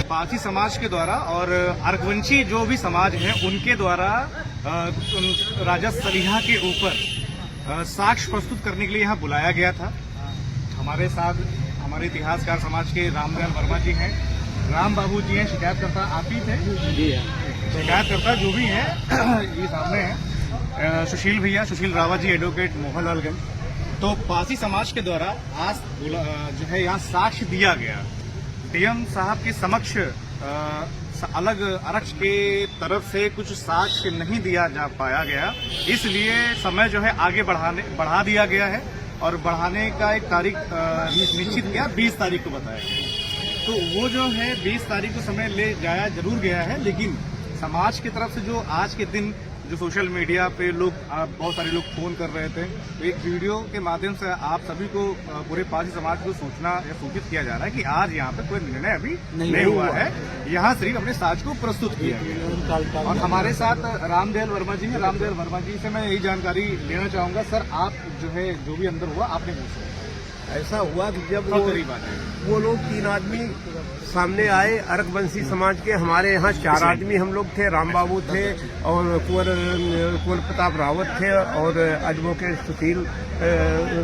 पारसी समाज के द्वारा और अर्कवंशी जो भी समाज हैं उनके द्वारा राजा सलिहा के ऊपर साक्ष्य प्रस्तुत करने के लिए यहाँ बुलाया गया था। हमारे साथ हमारे इतिहासकार समाज के रामदयाल वर्मा जी हैं, राम बाबू जी हैं, शिकायतकर्ता आप ही थे, शिकायतकर्ता जो भी हैं ये सामने हैं, सुशील रावत जी, एडवोकेट मोहनलालगंज। तो पारसी समाज के द्वारा आज जो है यहाँ साक्ष्य दिया गया। डीएम साहब के समक्ष अलग अरक्ष के तरफ से कुछ साक्ष्य नहीं दिया जा पाया गया, इसलिए समय जो है आगे बढ़ा दिया गया है और बढ़ाने का एक तारीख निश्चित किया, 20 तारीख को बताया गया। तो वो जो है 20 तारीख को समय ले जाया जरूर गया है, लेकिन समाज की तरफ से जो आज के दिन जो सोशल मीडिया पे लोग बहुत सारे लोग फोन कर रहे थे, तो एक वीडियो के माध्यम से आप सभी को पूरे पारसी समाज को सूचना या सूचित किया जा रहा है कि आज यहाँ पे कोई निर्णय अभी नहीं हुआ है, यहाँ सिर्फ अपने साक्ष्य को प्रस्तुत किया गया। और हमारे साथ रामदयाल वर्मा जी हैं। रामदयाल वर्मा जी से मैं यही जानकारी लेना चाहूंगा। सर, आप जो है जो भी अंदर हुआ आपने पूछा, ऐसा हुआ कि जब वो लोग 3 आदमी सामने आए अर्कवंशी समाज के, हमारे यहाँ 4 आदमी हम लोग थे, राम बाबू थे और कुंवर प्रताप रावत थे और एडवोकेट सुशील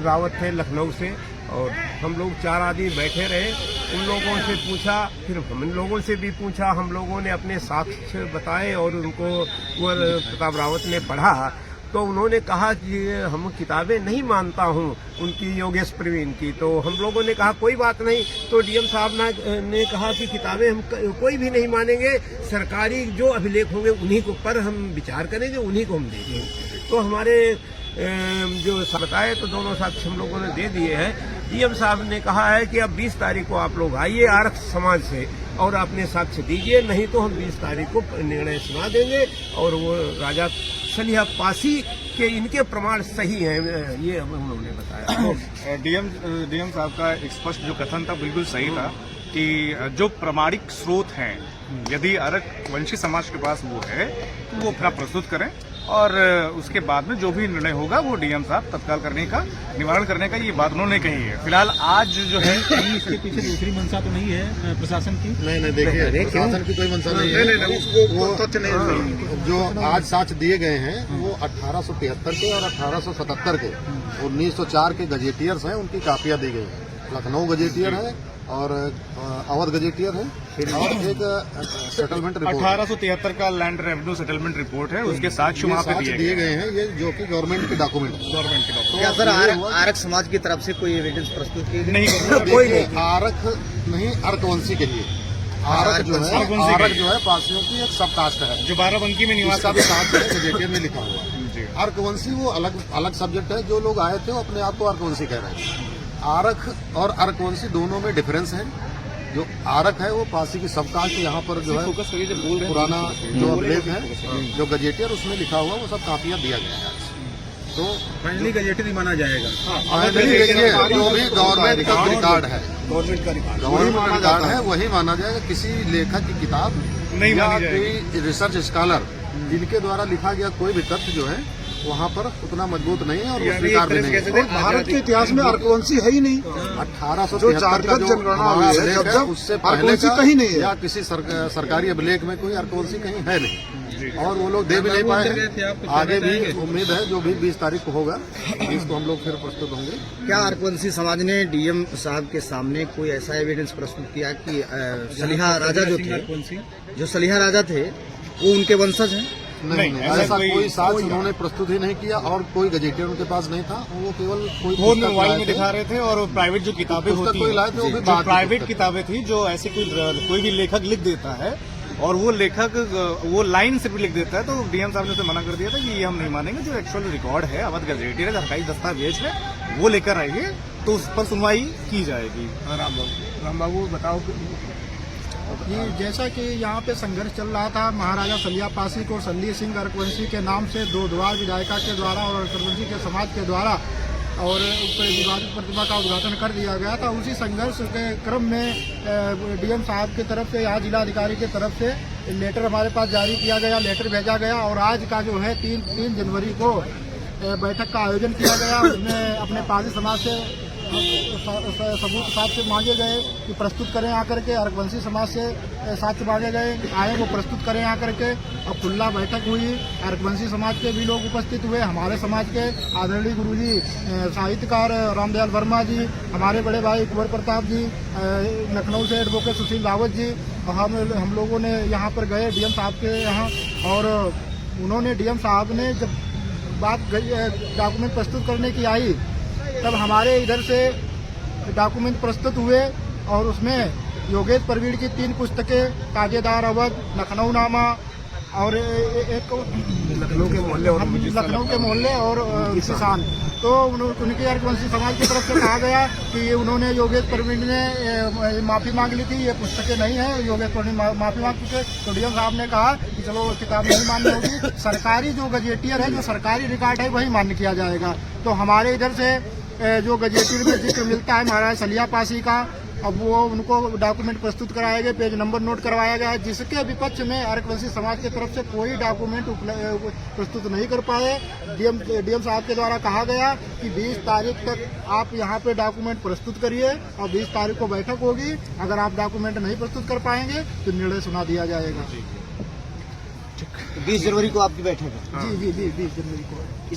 रावत थे लखनऊ से, और हम लोग 4 आदमी बैठे रहे। उन लोगों से पूछा, फिर हम लोगों से भी पूछा, हम लोगों ने अपने साक्ष्य बताए और उनको कुंवर प्रताप रावत ने पढ़ा। तो उन्होंने कहा कि हम किताबें नहीं मानता हूं उनकी, योगेश प्रवीण की। तो हम लोगों ने कहा कोई बात नहीं। तो डीएम साहब ने कहा कि किताबें हम कोई भी नहीं मानेंगे, सरकारी जो अभिलेख होंगे उन्हीं को पर हम विचार करेंगे, उन्हीं को हम देंगे। तो हमारे जो बताए तो दोनों साक्ष्य हम लोगों ने दे दिए हैं। डीएम साहब ने कहा है कि अब 20 तारीख को आप लोग आइए आरक्ष समाज से और अपने साक्ष्य दीजिए, नहीं तो हम 20 तारीख को निर्णय सुना देंगे। और वो राजा सलिहा पासी के इनके प्रमाण सही हैं, ये उन्होंने बताया। डीएम साहब का एक स्पष्ट जो कथन था बिल्कुल सही था कि जो प्रमाणिक स्रोत हैं यदि अर्कवंशी समाज के पास वो है तो वो अपना प्रस्तुत करें और उसके बाद में जो भी निर्णय होगा वो डीएम साहब तत्काल करने का, निवारण करने का, ये बात उन्होंने कही है। फिलहाल आज जो है इसके पीछे दूसरी मंशा तो नहीं है प्रशासन की? नहीं, देखिए प्रशासन की कोई मंशा नहीं है। वो तथ्य नहीं, जो आज साक्ष्य दिए गए हैं वो 1873 के और 1877 के 1904 के गजेटियर्स हैं, उनकी कापियां दी गई हैं। लखनऊ गजेटियर है और अवध गजेटियर है और एक सेटलमेंट रिपोर्ट 1873 का लैंड रेवेन्यू सेटलमेंट रिपोर्ट है, उसके साक्ष्य वहाँ पे दिए गए हैं, ये जो कि गवर्नमेंट के डॉक्यूमेंट है। क्या सर आरक समाज की तरफ से कोई एविडेंस प्रस्तुत की नहीं? कोई नहीं, आरक नहीं, अर्कवंशी कहिए। आरक जो है पारसियों की एक सब कास्ट है जो बाराबंकी में निवास का भी साक्ष्य गजेटियर में लिखा हुआ है। अर्कवंशी वो अलग सब्जेक्ट है। जो लोग आए थे वो अपने आप को अर्कवंशी कह रहे हैं। आरक और अर्कवंशी दोनों में डिफरेंस है। जो आरक है वो पारसी की सब कास्ट, यहाँ पर जो है पुराना जो अभिलेख है जो गजेटियर उसमें लिखा हुआ वो सब कापियां दिया गया है। तो फाइनली गजेटियर ही माना जाएगा। जो भी गवर्नमेंट का रिकॉर्ड है, गवर्नमेंट रिकॉर्ड है वही माना जाएगा। किसी लेखक की किताब नहीं या कोई रिसर्च स्कॉलर जिनके द्वारा लिखा गया कोई भी तथ्य जो है वहाँ पर उतना मजबूत नहीं है और स्वीकार भी नहीं है। भारत के इतिहास में अर्कवंशी है ही नहीं। 1873 का जो अभिलेख है उससे पहले का कहीं नहीं है, या किसी सरकारी अभिलेख में कोई अर्कवंशी कहीं है नहीं, और वो लोग दे भी नहीं पाए। आगे भी उम्मीद है जो भी 20 तारीख को होगा, इसको हम लोग फिर प्रस्तुत होंगे। क्या अर्कवंशी समाज ने डीएम साहब के सामने कोई ऐसा एविडेंस प्रस्तुत किया कि सलिहा राजा जो सलिहा राजा थे वो उनके वंशज हैं? नहीं, ऐसा कोई साक्ष्य उन्होंने प्रस्तुत ही नहीं किया और कोई गजेटियर उनके पास नहीं था। वो केवल कोई मोबाइल में दिखा रहे थे और प्राइवेट जो किताबें होती हैं, जो प्राइवेट किताबें थी, जो ऐसे कोई भी लेखक लिख देता है और वो लेखक वो लाइन सिर्फ लिख देता है, तो डीएम साहब ने उसे मना कर दिया था कि ये हम नहीं मानेंगे। जो एक्चुअल रिकॉर्ड है अवध गजेटियर है, सरकारी दस्तावेज है, वो लेकर आइए तो उस पर सुनवाई की जाएगी। राम बाबू बताओ। जी, जैसा कि यहाँ पे संघर्ष चल रहा था महाराजा सलिहा पासी को सल्ली सिंह अर्कवंशी के नाम से 2 द्वार विधायिका के द्वारा और अर्कवंशी के समाज के द्वारा और विवादित प्रतिमा का उद्घाटन कर दिया गया था। उसी संघर्ष के क्रम में डीएम साहब की तरफ से, यहाँ जिलाधिकारी की तरफ से लेटर हमारे पास जारी किया गया, लेटर भेजा गया और आज का जो है 3 जनवरी को बैठक का आयोजन किया गया। उसमें अपने पारसी समाज से सबूत साक्ष्य मांगे गए कि प्रस्तुत करें आकर के। अर्कवंशी समाज से साक्ष्य मांगे गए, आए वो प्रस्तुत करें आकर के। अब खुला बैठक हुई, अर्कवंशी समाज के भी लोग उपस्थित हुए, हमारे समाज के आदरणीय गुरुजी साहित्यकार रामदयाल वर्मा जी, हमारे बड़े भाई कुंवर प्रताप जी, लखनऊ से एडवोकेट सुशील रावत जी, हम लोगों ने यहाँ पर गए डीएम साहब के यहाँ, और उन्होंने डीएम साहब ने जब बात डॉक्यूमेंट प्रस्तुत करने की आई, तब हमारे इधर से डॉक्यूमेंट प्रस्तुत हुए और उसमें योगेश प्रवीण की 3 पुस्तकें, ताजेदार अवध, लखनऊ नामा और एक लखनऊ के मोहल्ले और किसान, तो उनके अर्कवंशी समाज की तरफ से कहा गया कि उन्होंने योगेश प्रवीण ने माफी मांग ली थी, ये पुस्तकें नहीं है, योगेश प्रवीण माफी मांग चुके। तो डीएम साहब ने कहा कि चलो किताब नहीं मान्य होगी, सरकारी जो गजेटियर है, जो सरकारी रिकॉर्ड है, वही मान्य किया जाएगा। तो हमारे इधर से जो गजेटियर में जिक्र मिलता है महाराज सलिया पासी का, अब वो उनको डॉक्यूमेंट प्रस्तुत कराया गया, पेज नंबर नोट करवाया गया, जिसके विपक्ष में अर्कवंशी समाज की तरफ से कोई डॉक्यूमेंट प्रस्तुत नहीं कर पाए। डीएम साहब के द्वारा कहा गया कि 20 तारीख तक आप यहाँ पे डॉक्यूमेंट प्रस्तुत करिए और 20 तारीख को बैठक होगी, अगर आप डॉक्यूमेंट नहीं प्रस्तुत कर पाएंगे तो निर्णय सुना दिया जाएगा। 20 जनवरी को आपकी बैठक है? जी 20 जनवरी को।